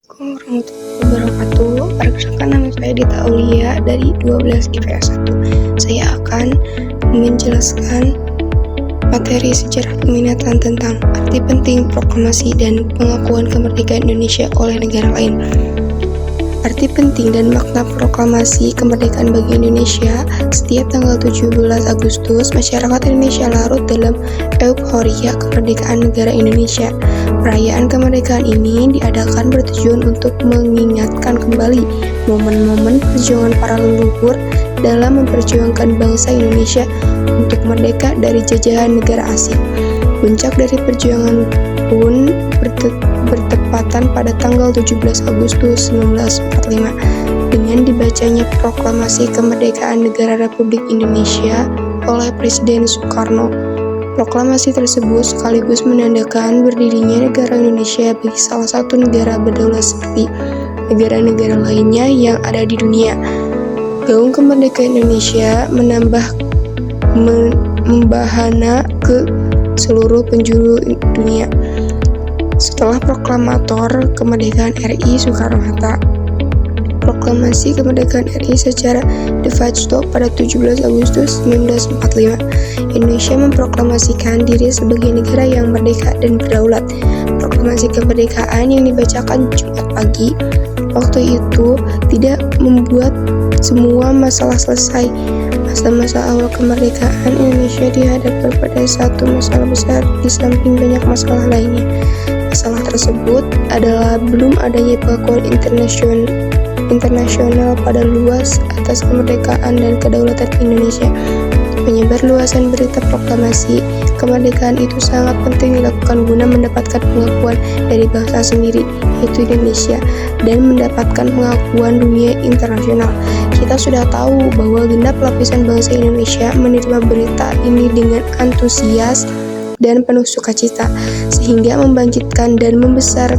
Assalamualaikum warahmatullahi wabarakatuh. Perkenalkan, nama saya Dita Aulia dari 12 IPS 1. Saya akan menjelaskan materi sejarah keminatan tentang arti penting proklamasi dan pengakuan kemerdekaan Indonesia oleh negara lain. Arti penting dan makna proklamasi kemerdekaan bagi Indonesia. Setiap tanggal 17 Agustus, masyarakat Indonesia larut dalam euforia kemerdekaan negara Indonesia. Perayaan kemerdekaan ini diadakan bertujuan untuk mengingatkan kembali momen-momen perjuangan para leluhur dalam memperjuangkan bangsa Indonesia untuk merdeka dari jajahan negara asing. Puncak dari perjuangan pun bertepatan pada tanggal 17 Agustus 1945 dengan dibacanya proklamasi kemerdekaan negara Republik Indonesia oleh Presiden Soekarno. Proklamasi tersebut sekaligus menandakan berdirinya negara Indonesia bagi salah satu negara berdaulat seperti negara-negara lainnya yang ada di dunia. Gaung kemerdekaan Indonesia membahana ke seluruh penjuru dunia. Setelah proklamator kemerdekaan RI Soekarno-Hatta, proklamasi kemerdekaan RI secara de facto pada 17 Agustus 1945, Indonesia memproklamasikan diri sebagai negara yang merdeka dan berdaulat. Proklamasi kemerdekaan yang dibacakan Jumat pagi waktu itu tidak membuat semua masalah selesai. Masa-masa awal kemerdekaan Indonesia dihadapkan pada satu masalah besar di samping banyak masalah lainnya. Masalah tersebut adalah belum adanya pengakuan internasional pada luas atas kemerdekaan dan kedaulatan Indonesia. Penyebar luasan berita proklamasi kemerdekaan itu sangat penting dilakukan guna mendapatkan pengakuan dari bangsa sendiri, yaitu Indonesia, dan mendapatkan pengakuan dunia internasional. Kita sudah tahu bahwa genap lapisan bangsa Indonesia menerima berita ini dengan antusias dan penuh sukacita, sehingga membangkitkan dan memperbesar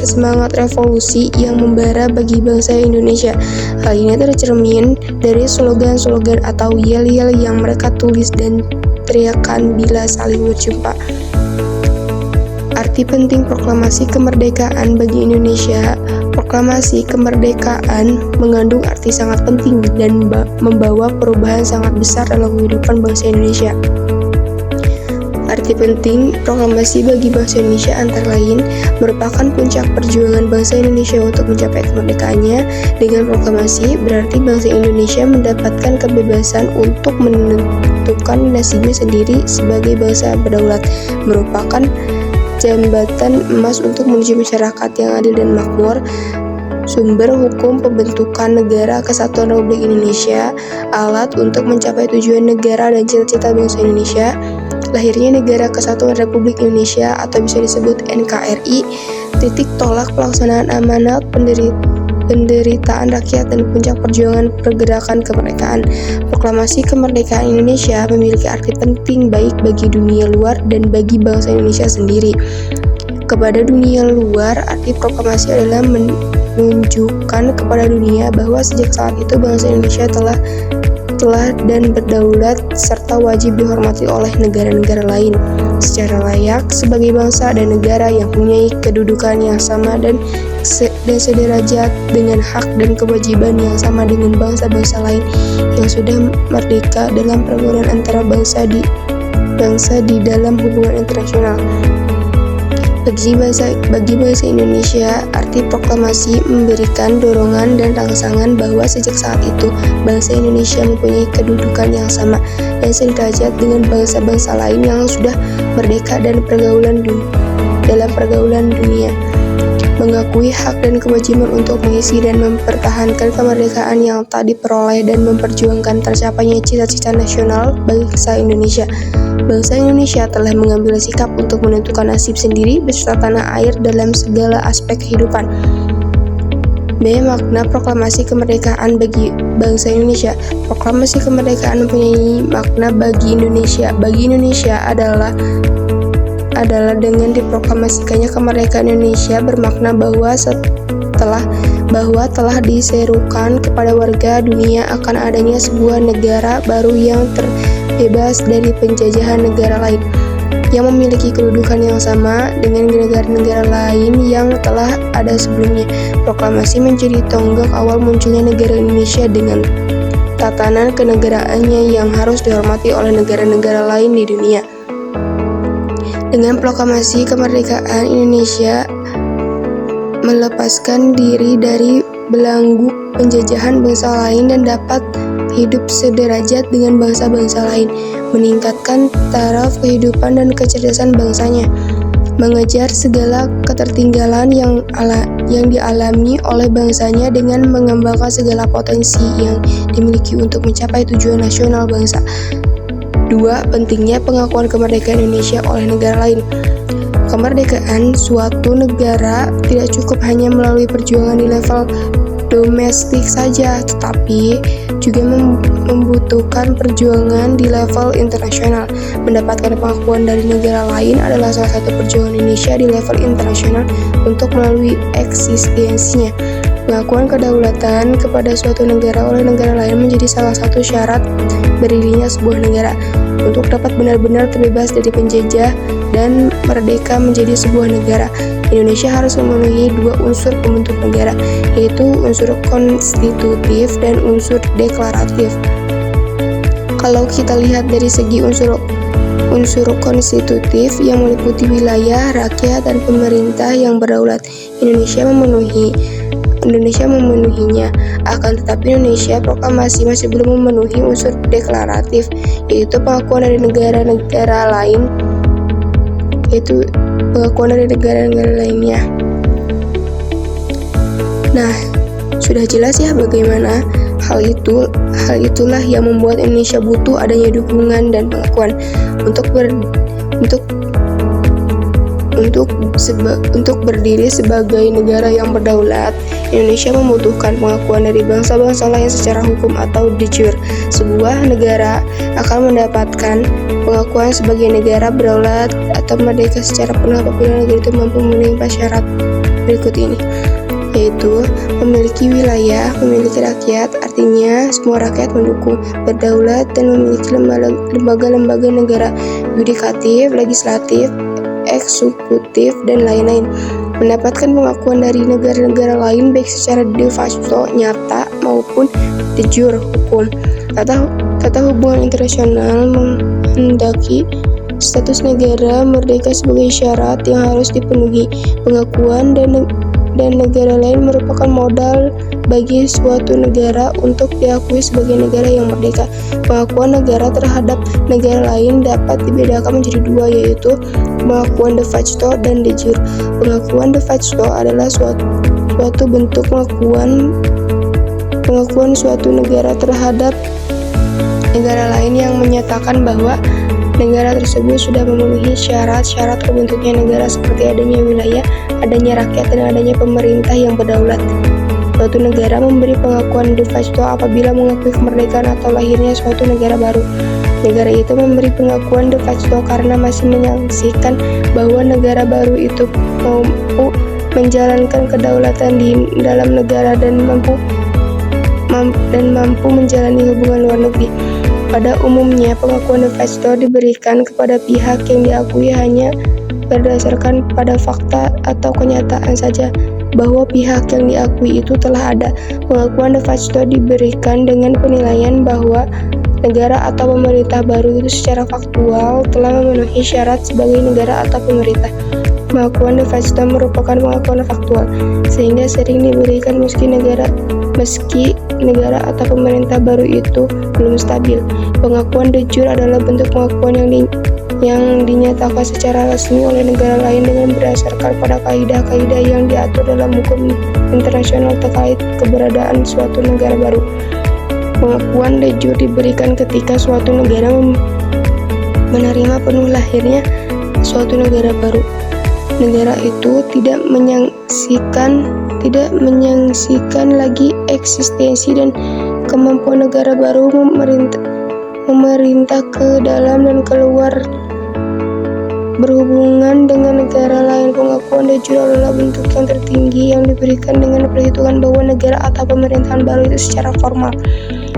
semangat revolusi yang membara bagi bangsa Indonesia. Hal ini tercermin dari slogan-slogan atau yel-yel yang mereka tulis dan teriakan bila saling berjumpa. Arti penting proklamasi kemerdekaan bagi Indonesia. Proklamasi kemerdekaan mengandung arti sangat penting dan membawa perubahan sangat besar dalam kehidupan bangsa Indonesia. Arti penting proklamasi bagi bangsa Indonesia antara lain merupakan puncak perjuangan bangsa Indonesia untuk mencapai kemerdekaannya. Dengan proklamasi berarti bangsa Indonesia mendapatkan kebebasan untuk menentukan nasibnya sendiri sebagai bangsa berdaulat, merupakan jembatan emas untuk menuju masyarakat yang adil dan makmur. Sumber hukum pembentukan Negara Kesatuan Republik Indonesia, alat untuk mencapai tujuan negara dan cita-cita bangsa Indonesia. Lahirnya Negara Kesatuan Republik Indonesia atau bisa disebut NKRI, titik tolak pelaksanaan amanat penderitaan rakyat dan puncak perjuangan pergerakan kemerdekaan. Proklamasi kemerdekaan Indonesia memiliki arti penting baik bagi dunia luar dan bagi bangsa Indonesia sendiri. Kepada dunia luar, arti proklamasi adalah menunjukkan kepada dunia bahwa sejak saat itu bangsa Indonesia telah dan berdaulat serta wajib dihormati oleh negara-negara lain secara layak sebagai bangsa dan negara yang mempunyai kedudukan yang sama dan sederajat dengan hak dan kewajiban yang sama dengan bangsa-bangsa lain yang sudah merdeka dalam pergaulan antara bangsa di dalam hubungan internasional. Bagi bangsa Indonesia, arti proklamasi memberikan dorongan dan rangsangan bahwa sejak saat itu bangsa Indonesia mempunyai kedudukan yang sama dan sederajat dengan bangsa-bangsa lain yang sudah merdeka dan dalam pergaulan dunia, mengakui hak dan kewajiban untuk mengisi dan mempertahankan kemerdekaan yang tak diperoleh dan memperjuangkan tercapainya cita-cita nasional bangsa Indonesia. Bangsa Indonesia telah mengambil sikap untuk menentukan nasib sendiri beserta tanah air dalam segala aspek kehidupan. B. Makna proklamasi kemerdekaan bagi bangsa Indonesia. Proklamasi kemerdekaan mempunyai makna bagi Indonesia. Bagi Indonesia adalah dengan diproklamasikannya kemerdekaan Indonesia bermakna bahwa telah diserukan kepada warga dunia akan adanya sebuah negara baru yang terbebas dari penjajahan negara lain. yang memiliki kedudukan yang sama dengan negara-negara lain yang telah ada sebelumnya. Proklamasi menjadi tonggak awal munculnya negara Indonesia dengan tatanan kenegaraannya yang harus dihormati oleh negara-negara lain di dunia. Dengan proklamasi kemerdekaan, Indonesia melepaskan diri dari belenggu penjajahan bangsa lain dan dapat hidup sederajat dengan bangsa-bangsa lain, meningkatkan taraf kehidupan dan kecerdasan bangsanya, mengejar segala ketertinggalan yang dialami oleh bangsanya dengan mengembangkan segala potensi yang dimiliki untuk mencapai tujuan nasional bangsa. 2. Pentingnya pengakuan kemerdekaan Indonesia oleh negara lain. Kemerdekaan suatu negara tidak cukup hanya melalui perjuangan di level domestik saja, tetapi juga membutuhkan perjuangan di level internasional. Mendapatkan pengakuan dari negara lain adalah salah satu perjuangan Indonesia di level internasional untuk melalui eksistensinya. Pengakuan kedaulatan kepada suatu negara oleh negara lain menjadi salah satu syarat berdirinya sebuah negara. Untuk dapat benar-benar terbebas dari penjajah dan merdeka menjadi sebuah negara, Indonesia harus memenuhi 2 unsur pembentuk negara, yaitu unsur konstitutif dan unsur deklaratif. Kalau kita lihat dari segi unsur konstitutif yang meliputi wilayah, rakyat, dan pemerintah yang berdaulat, Indonesia memenuhinya. Akan tetapi Indonesia proklamasi masih belum memenuhi unsur deklaratif, yaitu pengakuan dari negara-negara lainnya. Nah, sudah jelas ya bagaimana hal itulah yang membuat Indonesia butuh adanya dukungan dan pengakuan untuk berdiri sebagai negara yang berdaulat. Indonesia membutuhkan pengakuan dari bangsa-bangsa lain secara hukum atau de jure. Sebuah negara akan mendapatkan pengakuan sebagai negara berdaulat atau merdeka secara penuh apabila negara itu mampu memenuhi 4 syarat berikut ini, yaitu memiliki wilayah, memiliki rakyat, artinya semua rakyat mendukung, berdaulat, dan memiliki lembaga-lembaga negara, yudikatif, legislatif, eksekutif, dan lain-lain. Mendapatkan pengakuan dari negara-negara lain baik secara de facto nyata maupun de jure hukum. Tata hubungan internasional menghendaki status negara merdeka sebagai syarat yang harus dipenuhi. Pengakuan dan negara lain merupakan modal bagi suatu negara untuk diakui sebagai negara yang merdeka. Pengakuan negara terhadap negara lain dapat dibedakan menjadi 2, yaitu pengakuan de facto dan de jure. Pengakuan de facto adalah suatu bentuk pengakuan suatu negara terhadap negara lain yang menyatakan bahwa negara tersebut sudah memenuhi syarat-syarat terbentuknya negara seperti adanya wilayah, adanya rakyat, dan adanya pemerintah yang berdaulat. Suatu negara memberi pengakuan de facto apabila mengakui kemerdekaan atau lahirnya suatu negara baru. Negara itu memberi pengakuan de facto karena masih menyaksikan bahwa negara baru itu mampu menjalankan kedaulatan di dalam negara dan mampu menjalani hubungan luar negeri. Pada umumnya, pengakuan de facto diberikan kepada pihak yang diakui hanya berdasarkan pada fakta atau kenyataan saja bahwa pihak yang diakui itu telah ada. Pengakuan de facto diberikan dengan penilaian bahwa negara atau pemerintah baru itu secara faktual telah memenuhi syarat sebagai negara atau pemerintah. Pengakuan de facto merupakan pengakuan faktual, sehingga sering diberikan meski negara atau pemerintah baru itu belum stabil. Pengakuan de jure adalah bentuk pengakuan yang dinyatakan secara resmi oleh negara lain dengan berdasarkan pada kaidah-kaidah yang diatur dalam hukum internasional terkait keberadaan suatu negara baru. Pengakuan de jure diberikan ketika suatu negara menerima penuh lahirnya suatu negara baru. Negara itu tidak menyaksikan lagi eksistensi dan kemampuan negara baru memerintah ke dalam dan keluar berhubungan dengan negara lain. Pengakuan de jure adalah bentuk yang tertinggi yang diberikan dengan perhitungan bahwa negara atau pemerintahan baru itu secara formal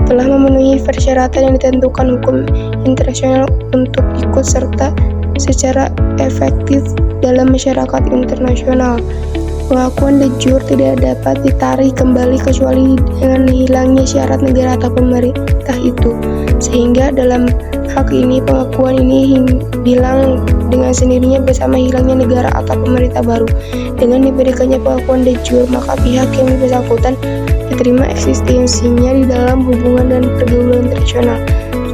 telah memenuhi persyaratan yang ditentukan hukum internasional untuk ikut serta secara efektif dalam masyarakat internasional. Pengakuan de jure tidak dapat ditarik kembali kecuali dengan hilangnya syarat negara atau pemerintah itu. Sehingga dalam hak ini pengakuan ini hilang dengan sendirinya bersama hilangnya negara atau pemerintah baru. Dengan diberikannya pengakuan de jure, maka pihak yang bersangkutan diterima eksistensinya di dalam hubungan dan pergaulan internasional.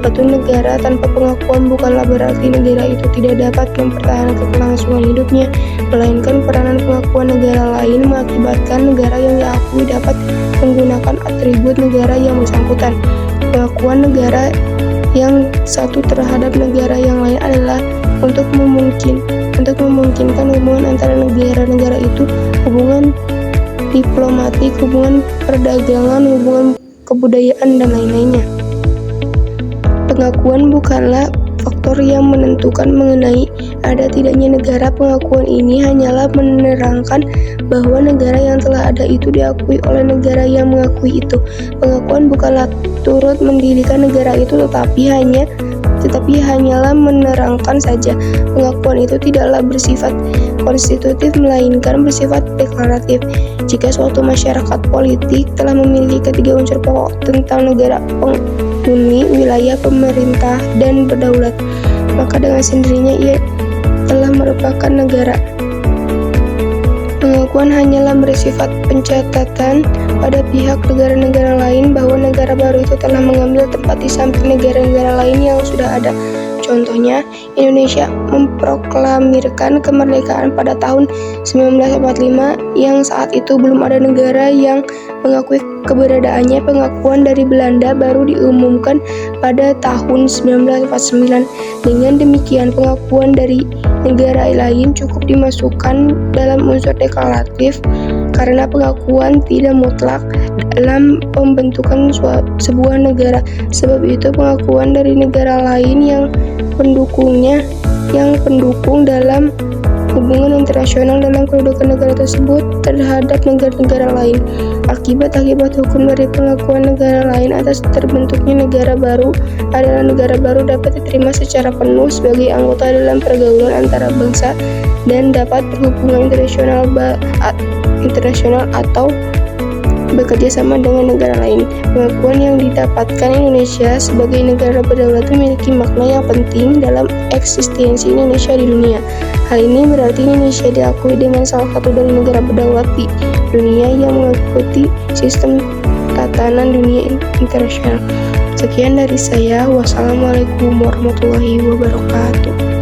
Suatu negara tanpa pengakuan bukanlah berarti negara itu tidak dapat mempertahankan kelangsungan hidupnya, melainkan peranan pengakuan negara lain mengakibatkan negara yang diakui dapat menggunakan atribut negara yang bersangkutan. Pengakuan negara yang satu terhadap negara yang lain adalah untuk memungkinkan hubungan antara negara-negara itu, hubungan diplomatik, hubungan perdagangan, hubungan kebudayaan, dan lain-lainnya. Pengakuan bukanlah faktor yang menentukan mengenai ada tidaknya negara. Pengakuan ini hanyalah menerangkan bahwa negara yang telah ada itu diakui oleh negara yang mengakui itu. Pengakuan bukanlah turut mendirikan negara itu, tetapi hanyalah menerangkan saja. Pengakuan itu tidaklah bersifat konstitutif melainkan bersifat deklaratif. Jika suatu masyarakat politik telah memiliki ketiga unsur pokok tentang negara, penghuni, wilayah, pemerintah, dan berdaulat, maka dengan sendirinya ia telah merupakan negara. Pengakuan hanyalah bersifat pencatatan pada pihak negara-negara lain bahwa negara baru itu telah mengambil tempat di samping negara-negara lain yang sudah ada. Contohnya, Indonesia memproklamirkan kemerdekaan pada tahun 1945 yang saat itu belum ada negara yang mengakui keberadaannya. Pengakuan dari Belanda baru diumumkan pada tahun 1949. Dengan demikian, pengakuan dari negara lain cukup dimasukkan dalam unsur deklaratif karena pengakuan tidak mutlak dalam pembentukan sebuah negara. Sebab itu, pengakuan dari negara lain yang pendukung dalam hubungan internasional dalam kedudukan negara tersebut terhadap negara-negara lain. Akibat-akibat hukum dari pengakuan negara lain atas terbentuknya negara baru adalah negara baru dapat diterima secara penuh sebagai anggota dalam pergaulan antara bangsa dan dapat berhubungan internasional atau bekerja sama dengan negara lain. Pengakuan yang didapatkan Indonesia sebagai negara berdaulat memiliki makna yang penting dalam eksistensi Indonesia di dunia. Hal ini berarti Indonesia diakui dengan salah satu dari negara berdaulat di dunia yang mengikuti sistem tatanan dunia internasional. Sekian dari saya. Wassalamualaikum warahmatullahi wabarakatuh.